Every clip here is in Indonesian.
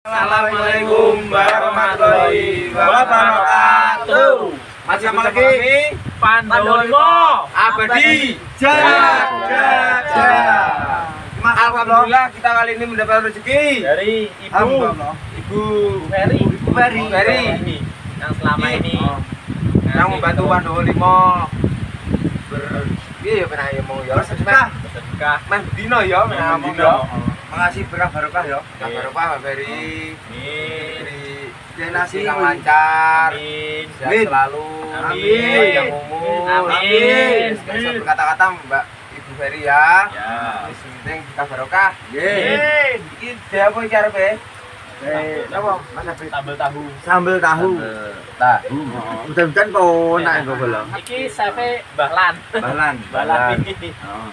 Assalamualaikum warahmatullahi wabarakatuh. Masih sama lagi Pandowo Abadi Jaja. Alhamdulillah kita kali ini mendapat rezeki dari Ibu Ferry yang selama ini yang membantu Pandowo 5 ya pernah ya mau ya sedekah meh dino ya ngomong ya. Makasih berkah barokah ya. Barokah Mbak Ferry. Amin. Donasi yang lancar. Amin. Sehat selalu. Amin. Panjang umur. Amin. Berkata-kata Mbak Ibu Ferry ya. Ya. Wis penting kita barokah. Nggih. Iki apa iki arepe? Napa Mas Abri? Sambal tahu. Sambal tahu. Tahu. Mudah-mudahan kok enak kok lho. Iki safe Bahlan. Balan. Oh.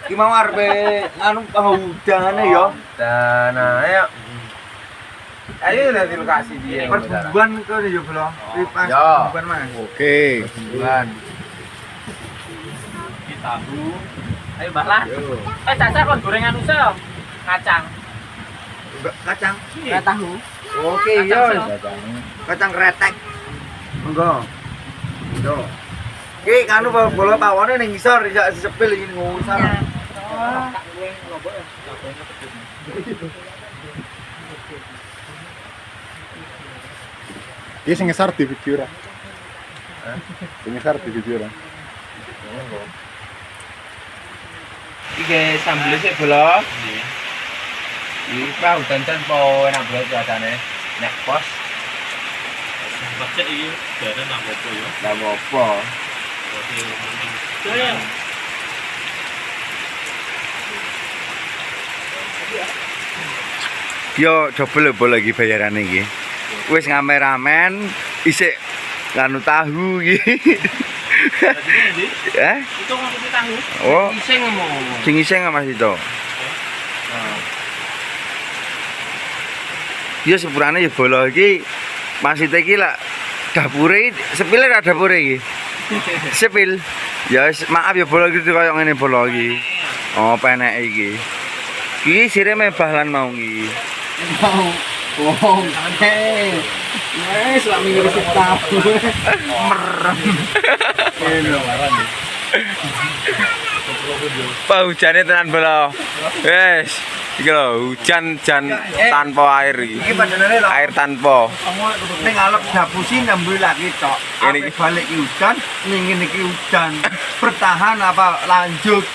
Iki mau arepe anu udangane ya. Dan ayo. Ayo nanti lokasi dia. Perbubuhan kok ya belum. Pas perbubuhan Mas. Oke. Perbubuhan. Iki tahu. Ayo Bahlan. Caca kon gorengan usah kacang. Kacang. Tahu. Oke, yo. Kacang kretek. Monggo. Yo. Iki kanu bola pawone ning ngisor ya sepil iki ngusar. Iki sing ngesar di video ra. Sing ngesar di video ra. Iki sambel sik bola. Iki pa hujan-hujan po enak banget cuacane. Nek pos Macet iki jane nang opo ya? ndak apa-apa. Yo coba lho lagi bayaran iki. Wis ngameramen isik nganu tahu iki. Itu ngomong tahu. Oh, Iseng ngomong. sing iseng Mas itu. Ya sepurane ya bola iki Mas iki lak dapure sepile ra dapure iki. Sepil. Ya maaf ya bola gitu koyo ngene bola iki. Oh, peneke iki. Iki sireme Bahlan mau iki. Wow, oke. Wes lak minggu setahun. Merem. Pak hujane tenan bola. Wes, iki lho hujan tanpa air iki. Iki panjenengane lho. Air tanpa. Ning alep dapusi nembul lagi tok. Ini balik ki hujan, ning ngene iki hujan. Bertahan apa lanjut?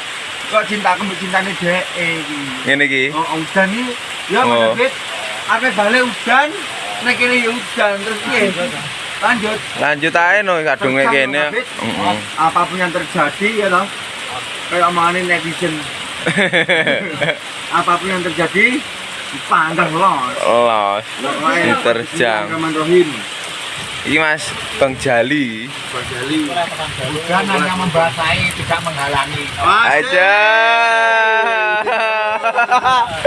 Kok cintaku mbek cintane dhek iki. Ngene iki. Oh, hujan iki ya Mas Ape balik hujan, nek kene ya hujan terus piye? Lanjut ae no kadunge kene. Apapun yang terjadi ya toh. Kayak omongan netizen. Apapun yang terjadi dipandang los. Diterjang. Ini Mas Bang Jali. Hujan hanya membasahi, tidak menghalangi. Aja.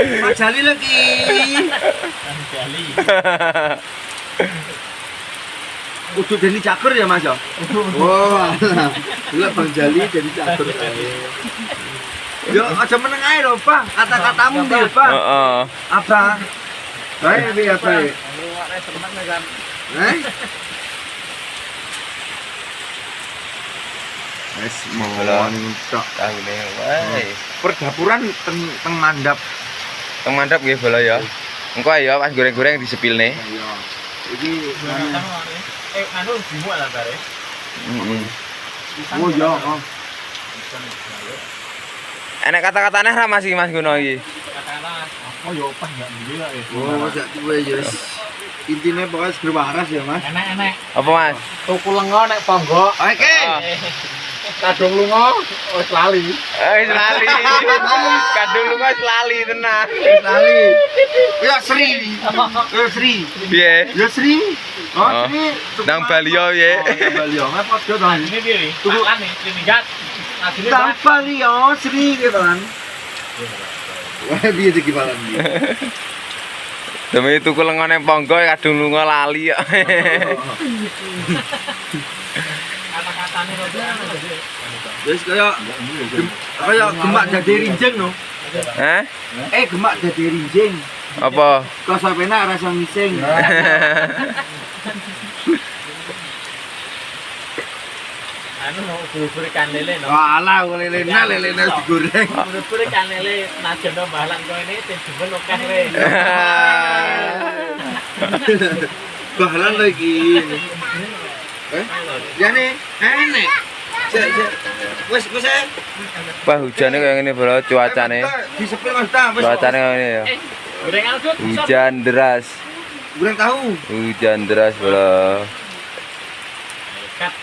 Pak Jali lagi. Jali. Udah jadi cakur ya Mas ya? Wah, gila Bang Jali jadi cakur. Yo aja meneng ae lho, Pak. Kata-katamu piye, Pak? Heeh. Apa? Bae piye, Pak? Wes mawon tok. Tangine wae. Perdapuran teng mandap. Teng mandap nggih bola ya. Engko ayo pas goreng-goreng disepilne. Iya. Iki Anu dimuat lah bare. Heeh. oh iya, oh. Enek kata-katane ra Mas iki Mas Guno iki. Katakanlah, oh yo pas enggak gila ya. Oh, sak duwe ya. Intine pokoknya seger waras ya, Mas. Enak-enak. Apa Mas? Tuku lenga nek ponggok. Oke. Kadung lunga wis lali. Wis lali. Kadung lunga wis lali tenan. Lali. Ya Sri. Ya Sri. Piye? Ya Sri. Oh, Sri. Nang Balio ye. Nang Balio. Nang podo to. Ini piye? Tukulan nih, Trinidad. Asline Nang Balio Sri gitu kan. Wah, piye iki balan iki? Demi tuku lengone ponggo kadung lunga lali kok. Kata-katane kok Wis kaya gemak dadi rinjing no. Hah? Gemak dadi rinjing. Apa? Rasa penak rasa ngising. Anu mau bubur ikan lele no. Walah lelena digoreng. Bubur ikan lele najan no balan kau ini timbul lokeh le. Bahalan lagi. Jane enek. Wes Wah, hujannya kayak gini bro, cuacanya. disepil Mas ta. Cuacanya kayak gini ya. Gorengan Dut. Hujan deras. Goreng tahu. Hujan deras bro. Kat.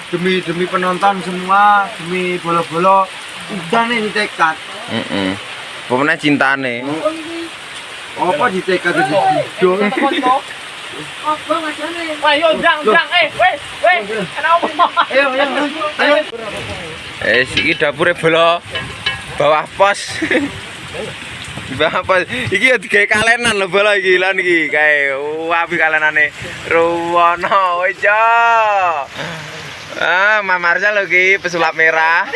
Demi penonton semua, demi bolo-bolo udah nih ditekat. Pemenang cintane. Apa ditekat di video? Wah, yo jang, weh, kenapa? Ayo. Iki dapure bolo bawah pos. Bawah pos. Iki ya digawe kalenan lho bolo iki lan iki kae api kalenane Ruwono wis yo. Mas Marcel lho iki pesulap merah.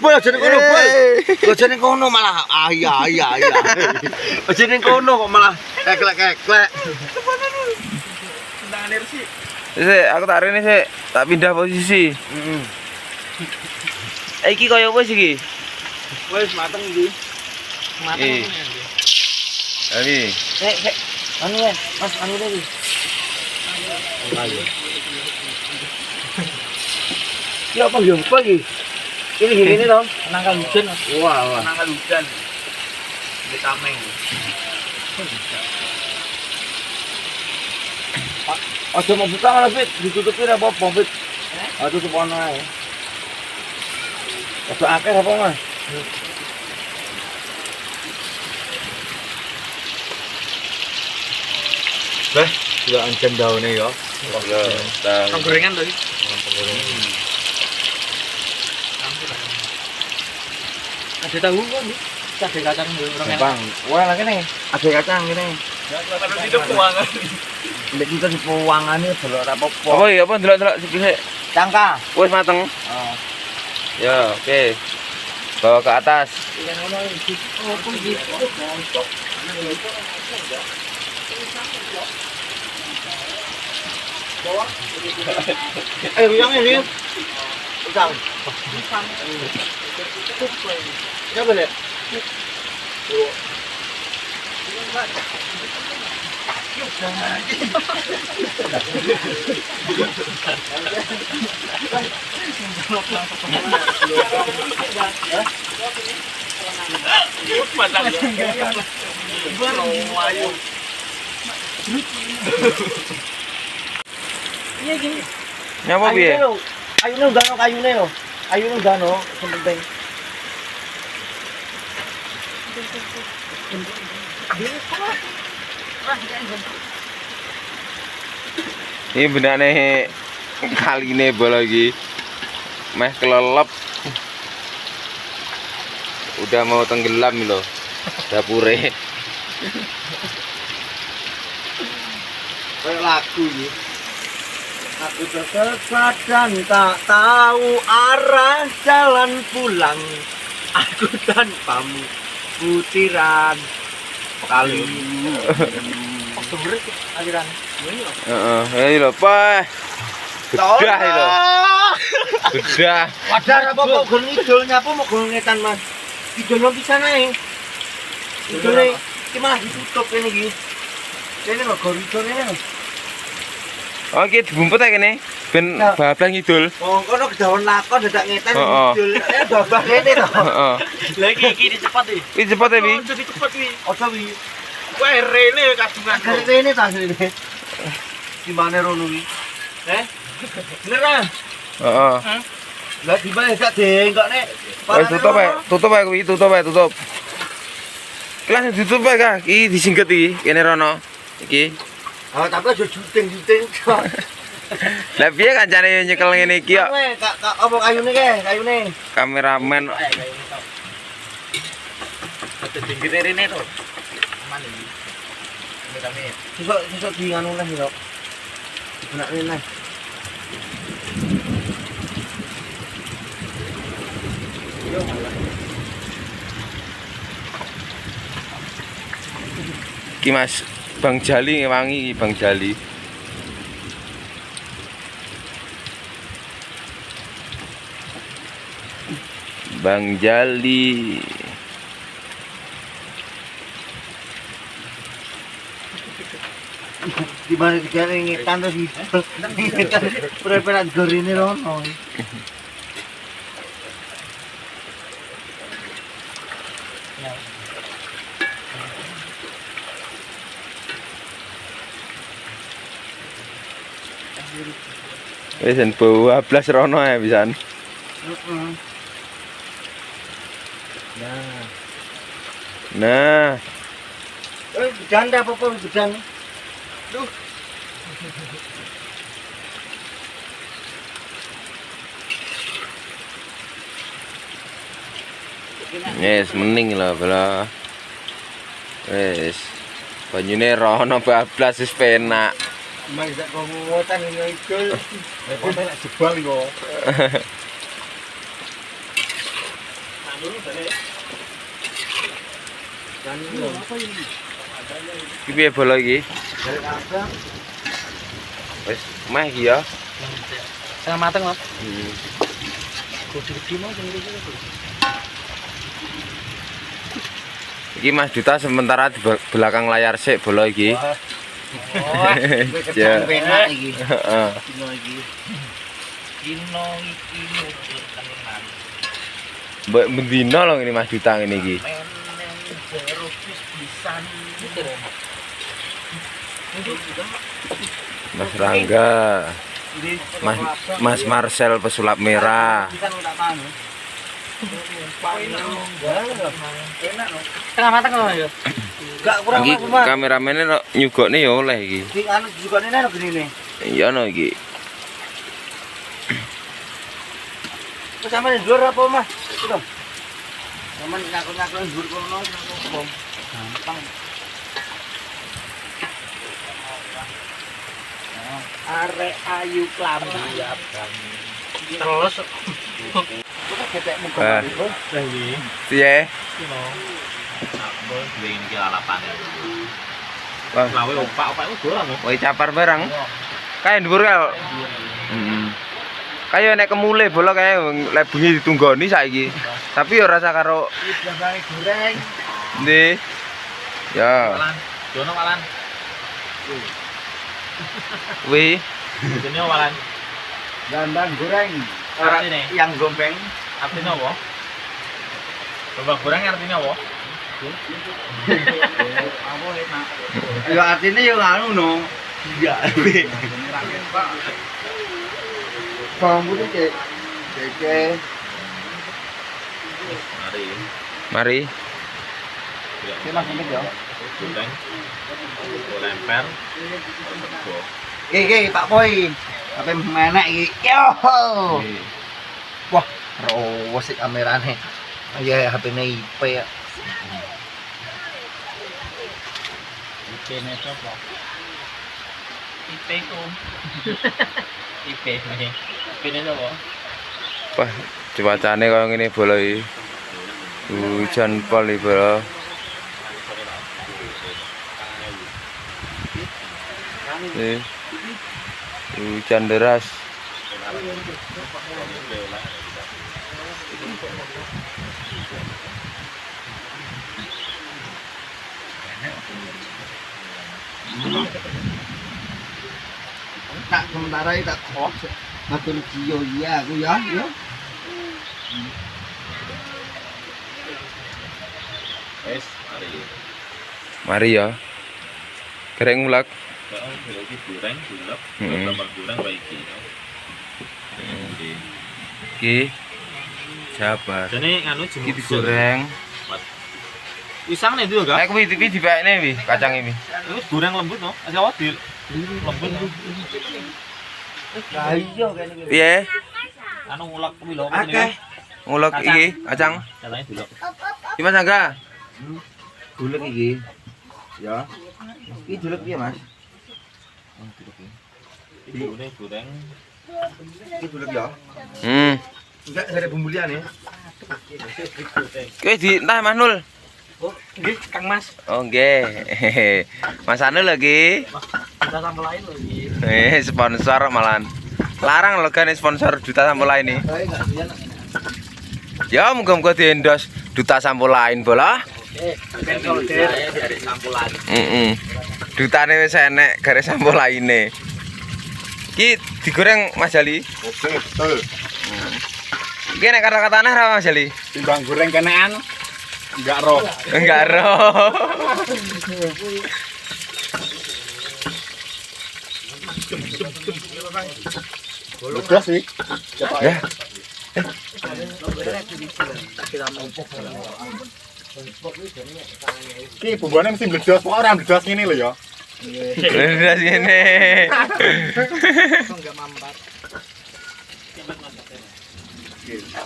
Bol aja kono bol. Aja ning kono malah iya. Aja ning kono kok malah keklek. Tendangane resi. Sik, aku tak rene sik, tak pindah posisi. Iki koyo wis iki. Wis mateng iki. Iki. Ini. Anu ya, Mas anu lagi. Ya apa yo lagi? Ini gini dong. Nangkal hujan. Wah. Nangkal hujan. Di tameng. Aja mau buka malah Fit, ditutupin apa Fit? Tutup ono ae. Aja akeh apa Mas? Beh, juga ancen daunnya ya. Gorengan tadi. Ada tahu kan? Ada kacang dulu. Bang, wah lagi nih. Ada kacang gini. Terus itu puangan. Ndek kita di puangane delok ra apa-apa. Apa ya apa ndelok-ndelok sik. Cangka. Wis mateng. Oh. Ya, oke. Bawa ke atas. Ayo yang ini. Pisang. Ya boleh. Iya gini. Nyapa piye? Ayune udah no kayune lho. Ayune udah no, sing penting. Ini benane kaline bola iki. Meh kelelep. Udah mau tenggelam lho dapure. Kayak lagu ini. Aku tersesat dan tak tahu arah jalan pulang. Aku tanpamu putiran kali. Sumber aliran. Heeh, ayo lho, Pak. Bedah lho. Bedah. Wajar apa kok gon idul nyapu mau gon ngetan Mas. Idul pisan ae. Idul iki malah ditutup ini iki. Kene kok gon idul ini lho. Oh, iki dibumpet ae kene. Ben bablang ngidul. Oh, kono kedawan lakon dadak ngetan Heeh. idul. Babah kene to. Heeh. Lah iki cepat iki. Iki cepet e, Wi. Jadi cepat iki. Ojo wi. Kowe rene kadungan. Kene ta sini. Gimana rono wi? Bener ah. Heeh. Lah di mana gak dengkokne. Wis tutup ae, tutup ae, tutup. Kelas ditutup ae, Kak. Iki disingket iki, kene rono. Iki. Ah, tapi aja juting-juting. Lah piye kancane nyekel ngene iki kok? Kak apa kayune ke? Kayune. Kameramen. Pinggir rene to. Aman iki. Sesuk di nganu lah yo. Gunakne lah. Iki Mas Bang Jali ngewangi Bang Jali. Bang Jali. Di mana digane ngitan terus ngitan. Preparat gorine rono. Wis en bau ablas rono ya pisan. Heeh. Nah. Nah, Gedang apa gedang? Duh. yes mending lah bela. Wis banyune rono bablas wis penak. Mas sak komutan ngidul. Kok nek jebol kok. Iki piye bola iki? Wis meh iki ya. Setengah mateng loh. Iki Mas Duta sementara di belakang layar sik bola iki. Oh, Ya. penak iki. Heeh. Dino iki. Dino iki tenan. Mbok mendino lho ngene Mas Duta ngene iki. Mas Rangga. Mas Marcel pesulap merah. Setengah mateng loh ya. Gak kurang Iki apa, Mas. kameramene nyugokne ya oleh iki. Di anu juga nene gini. Iya no iki. Terus sampe dhuwur apa, Mas? Itu. Sampe ngakon-ngakon dhuwur kono bom. Gampang. Arek ayu klambi ya, Bang. Terus Kok ketek muka Ah. itu? Piye? Wah, lawe opak-opak itu dorang loh. kowe capar barang. Kae dhuwur kae. Heeh. Kayak nek kemule bola kae lek bengi ditunggoni saiki. Tapi ya rasa karo Jambane goreng. ndi. Ya, Malan, Jono malan. wi. Jenenge malan. Gandang goreng. Artinya? Yang gombeng. Artinya apa? Coba goreng artinya apa? Apa enak. Ya artinya ya anu no. Iya. Bawang putih cek. Cek. Mari. Mari. Oke Mas ini ya. Goreng. Lemper. Oke Pak Boy. Apa menek iki? Yo. Wah, rawos sik kamerane. Iya HP-ne IP ya. IP-nya apa? IP itu. IP nih. IP-nya apa? Wah, cuacane kaya ngene bola iki. Hujan pol iki, Bro. Hujan deras. Tak sementara tak kos. Matur Gio iya aku ya, yo. Wes, mari. Mari ya. Kerek ngulak. Iki goreng, gulep, tambah goreng wae iki. Iki sabar. Jane nganu Iki digoreng. Pisang nih dulu Nek kuwi dipekne wi, kacang ini. Itu goreng lembut no, aja wadil. Lembut. Lah iya kene iki. Piye? Anu ngulak kuwi lho. Akeh. Ngulek iki kacang. Caranya dulu. Iki Mas Angga. Gulek iki. Ya. Iki gulek piye, Mas? Ini goreng. Iki gulek ya. Enggak ada bumbu liane. Kowe di entah Mas Nul. Oh, nggih, Kang Mas. Oh nggih. Mas Anu lagi. Kita sampel lain lagi. Sponsor malahan. Larang lho kan sponsor Duta Sampul ini. Ya muga-muga diendos Duta Sampul lain bola. Oke, saya dari sampel lain. Dutane wis enek garis sampul laine. Ki digoreng Mas Jali. Oke, betul. Ki nek kata-katane ra Mas Jali. Timbang goreng kenean enggak roh. Enggak roh. Udah sih. Ya. Ki bumbuane mesti bledos, kok ora bledos ngene lho ya. Udah sini. Enggak mampat.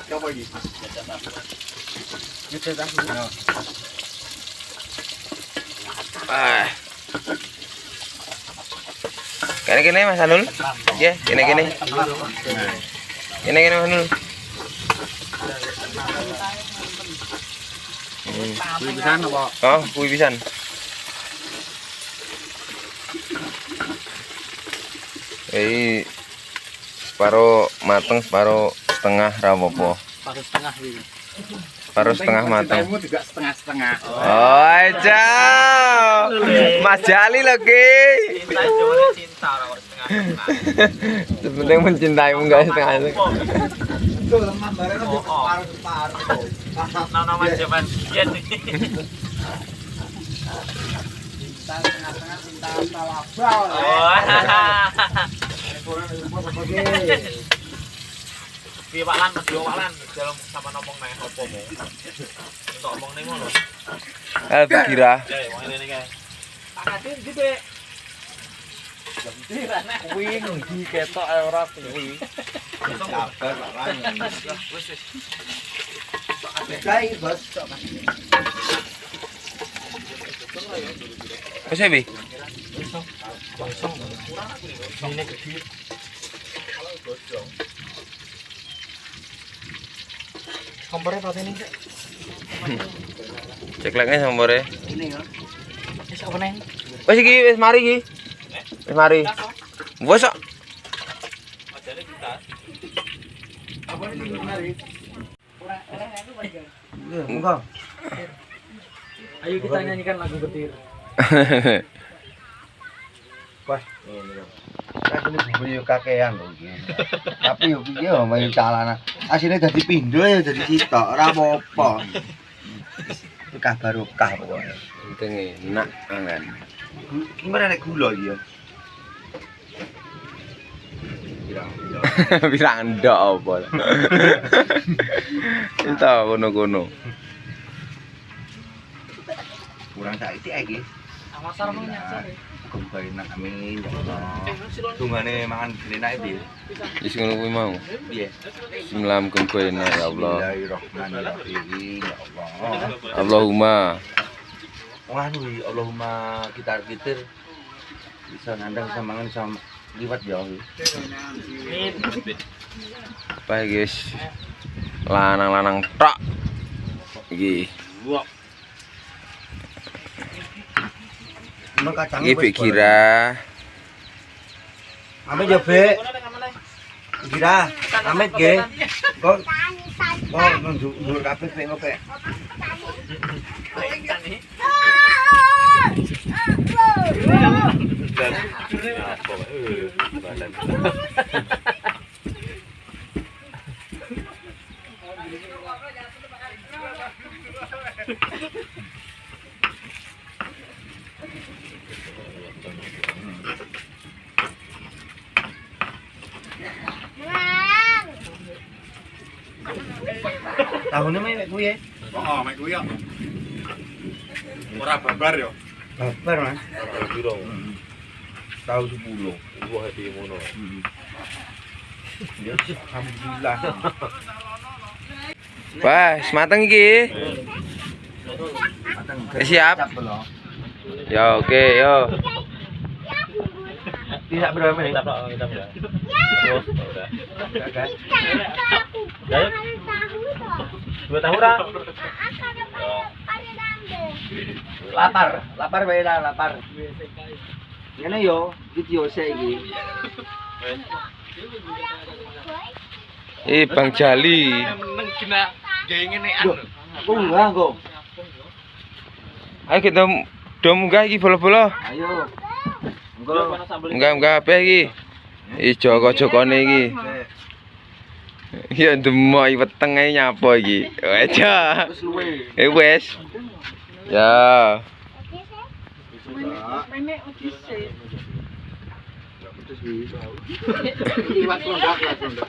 Coba iki. Ah. Kene Mas Anul. Nggih, kene. Kene Mas Anul. Kuwi pisan apa? Oh, kuwi pisan. Separuh mateng, separuh setengah ra apa-apa. Paruh setengah iki. Paruh setengah mateng. Kamu juga setengah-setengah. Oh, aja. Mas Jali lho, Ki. Cinta cuma cinta ora setengah-setengah. Sebenarnya mencintaimu enggak setengah. Itu lemah bareng separuh-separuh. Nama zaman biyen. Cinta tengah-tengah cinta talabal. Oh. Piye Pak Lan, Mas Pak Lan, dalam sama ngomong nang opo mo. Untuk omong ning ngono. Kira. Wong ngene kae. Pakate ndi, Dek? Kuwi ndi ketok ora kuwi. Sabar, Pak Lan. Wis. Kae, Bos. Wis Bi. Ini gede. Kompornya pas ini, Cek. Cekleknya sambore. Ini ya. Wis apa neng? Wis iki wis mari iki. Wis mari. Wis kok. Apa ini mari? Enggak. Ayo kita nyanyikan lagu Getir. Wah, ini bumbu yo kakean lho iki. Tapi yo piye yo mayu calana. Asine dadi pindho ya dadi sitok, ora apa-apa. Kabar barokah pokoke. Penting enak kan. Gimana nek gula iki yo? Pirang ndok apa. Entah kono-kono. Kurang saiki iki. Amasar mau nyasar. Muga enak amin ya Allah. Tungane mangan enak piye? Wis ngono kuwi mau. Piye? Bismillah muga enak ya Allah. Bismillahirrahmanirrahim ya Allah. Allahumma. Wah, Allahumma kita kitir bisa nandang bisa mangan sama liwat ya. Apa guys? Lanang-lanang tok. Iki. Iki Kira. Amit yo, Bek. Kira, amit nggih. Kok nunjuk kabeh pek ngopo. Tahunnya mek kuwi ya. Oh, mek kuwi ya. Ora babar yo. Babar, Mas. Piro? Tahu 10. Wah, iki ngono. Ya, alhamdulillah. Wah, mateng iki. Siap. Ya oke, yo. Tidak berapa menit? Kita udah. Enggak. Ayo. 2 tahun lah. Lapar bae lah, lapar. Ngene yo, video saya iki. Bang Jali. Neng kena gaya ngene anu. Kok enggak kok? Ayo kita do munggah iki bola-bola. Ayo. Engko Munggah apa iki? Joko-jokone iki. Ya demok weteng ae nyapa iki. Aja. wis luwe. Wes. Ya. Iwak londak lah londak.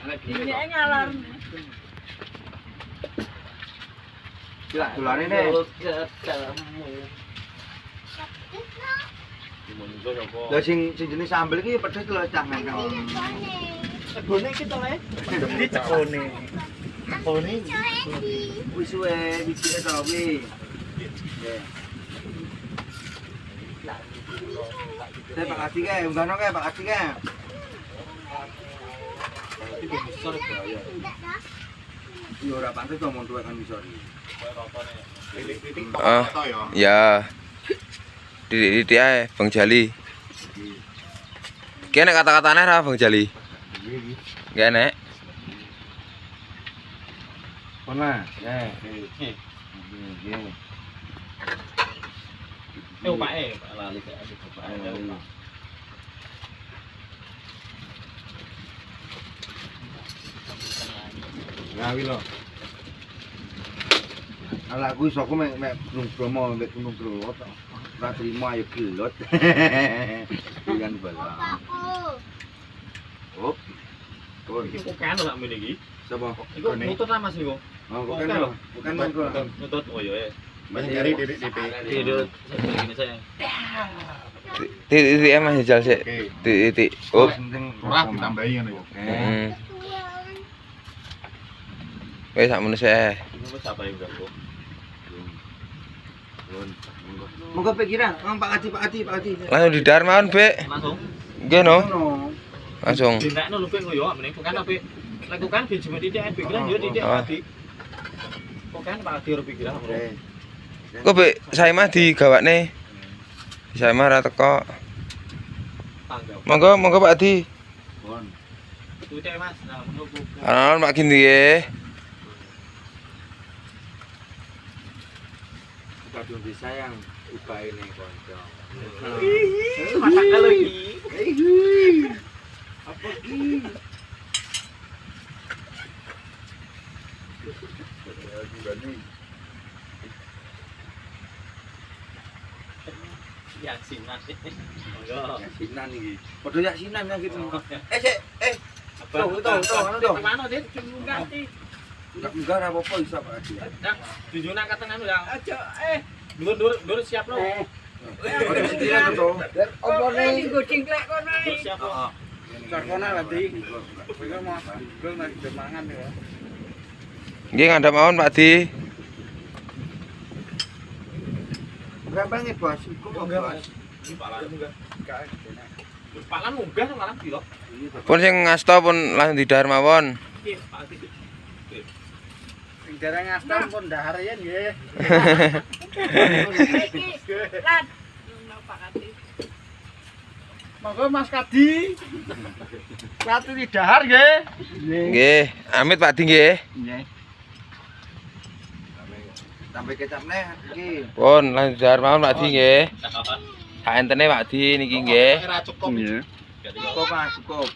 Gila, dolane ne. Lah sing jenis sambel iki pedes lho cah nengkel. Sebone iki to le. Dicekone. Cekone. Wis suwe dicike to kuwi. Saya Pak Adi kae, unggahno kae Pak Adi kae. Yo ora pantes ngomong tuwek kan iso iki. Ah. Ya. Didik ae Bang Jali. Kene kata-katane ra Bang Jali. Kene. Pernah? Ya. Upake lali kok. Ngawi lo. Ala aku iso aku mek Gunung Bromo mek Gunung Bromo to. Ora trimo ayo gelot. Kan bala. Op. Oh, Iki kok kan lak mene iki. sapa? Iku nutut lah Mas niku. Oh, bukan monggo. Nutut oh ya. Masih nyari titik-titik. Tidur begini saya. Titik Mas jajal sik. Titik. Oh. Ora ditambahi ngono ya. Heeh. Wes sak meneh sik. Wis apa ya Bang? Monggo pikiran, Pak Adi. Langsung di Darmawan, Bek. Langsung. Nggih no. Ono. Langsung. Dinekno lho Bek yo meneh bukan apa. Lakukan biji titik pikiran yo titik Adi. Kok kan Pak Adi ora pikiran bro. Kok Bek saya mah digawakne. Saya mah ra teko. Monggo Pak Adi. Pun. Titik Mas. Nah, menunggu. Anon Pak Gindi nggih. Kadung disayang ubahe ning kanca. Masak kalau iki. Apa ki? Yasinan. Monggo. Yasinan iki. Padha yasinan ya gitu. Tuh, Mana Dit? Ganti. enggak apa-apa iso Pak Adi. Dak, dijuna kata anu ya. Aja dur siap lo. Ora sediran to. Apa ning Dur siap lo. Sakona nanti. Kowe mau gol nang demangan ya. Nggih ngandhap mawon Pak Adi. Berapa nih bos? Kok bos? Palan munggah nang larang kilo. Pun sing ngasta pun langsung di Darmawan. Iki Pak Adi. Sing jarang ngastam pun dahar ya nggih. Lan, Pak Adi. Monggo Mas Kadi. Satu di dahar nggih. Nggih, amit Pak Adi nggih. Nggih. Sampai kecap neh iki. Pun langsung di Darmawan Pak Adi nggih. Sak entene Pak Adi niki nggih. Ora cukup. Iya. Cukup Mas, cukup.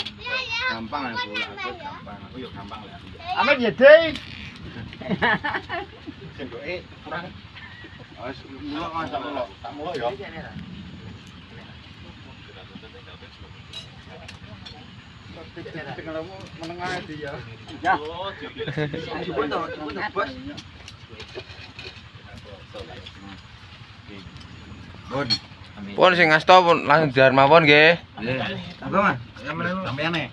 Gampang aku lah, aku gampang. Aku yo gampang lah. Amit ya, Dei. Sendoke kurang. Wes mulak Mas, mulak. Tak mulak ya. Tengelamu menengah dia. Ya. Cepet to, Bos. Bon. Pun sing ngasta pun langsung di Darmawan nggih. Apa Mas? Sampeyan e.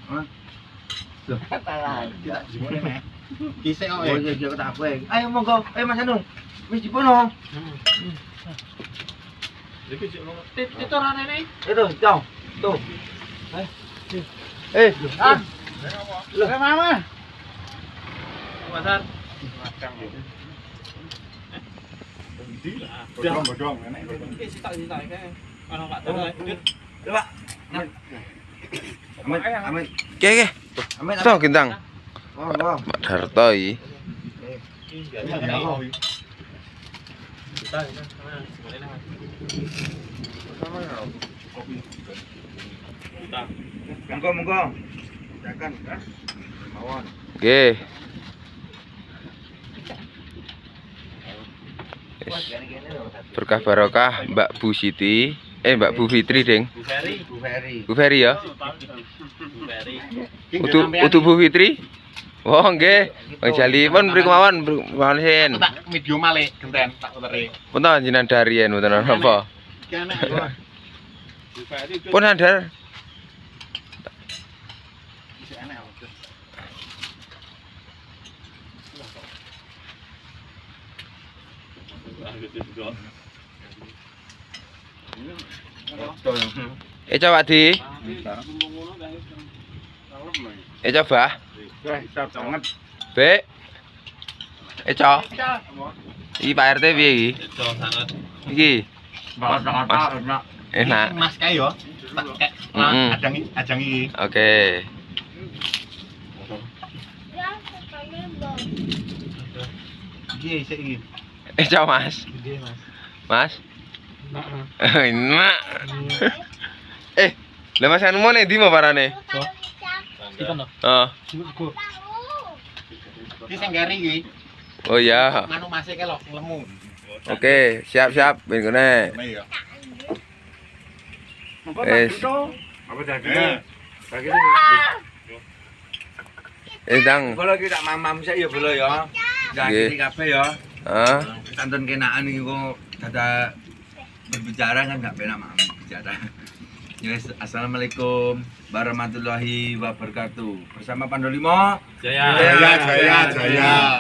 Tidak Jimone ne. Kisik kok Oh iya iya tak kowe. Ayo monggo, ayo Mas Anung. Wis dipono. Iki sik ngono. Titorane ne. Itu, jauh. Tuh. Ah. Loh, Mama. Pasar. Di. Bodong-bodong enek bodong. Iki sitok-sitok iki. Ono Pak Dono. Coba. Amin, amin, Oke. amin. So Gintang. Oh, oh. Mak Darto iki. Monggo, monggo. Silakan. Mawon. Oke. Berkah barokah Mbak Bu Siti, Mbak Bu Fitri, Ding. Bu Ferry. Bu Ferry. Bu Ferry ya. Bu Ferry. Utu Bu Fitri. Oh, nggih. Wong Jali pun mriku mawon, mawon sin. Tak medium male genten tak uteri. Punten jenengan darian mboten napa. Iki enek. Bu Ferry. Pun sadar. Iki enek. Coba Di. Coba. Siap banget. Bek. Co. Iki Pak RT piye iki? Iki. Enak. Mas kae yo. Tak kek. Mm-mm. Ajang iki. Oke. Ya, sekali belum. Iki isik iki. Co Mas. Mas. Enak. Lah Mas anu mau ndi mau parane? Oh. Iki sing keri iki. Oh ya. Manuk masih ke lho lemu. Oke, siap-siap ben kene. Ini ya. Wes. Apa dagingnya? Dang. Kalau kita mamam saya ya boleh ya. Jangan Nggih. kiri kabeh ya. Hah? Tonton kenaan iki kok kata berbicara kan enggak penak mam bicara. Yes, assalamualaikum warahmatullahi wabarakatuh. Bersama Pandolimo. Jaya. Jaya.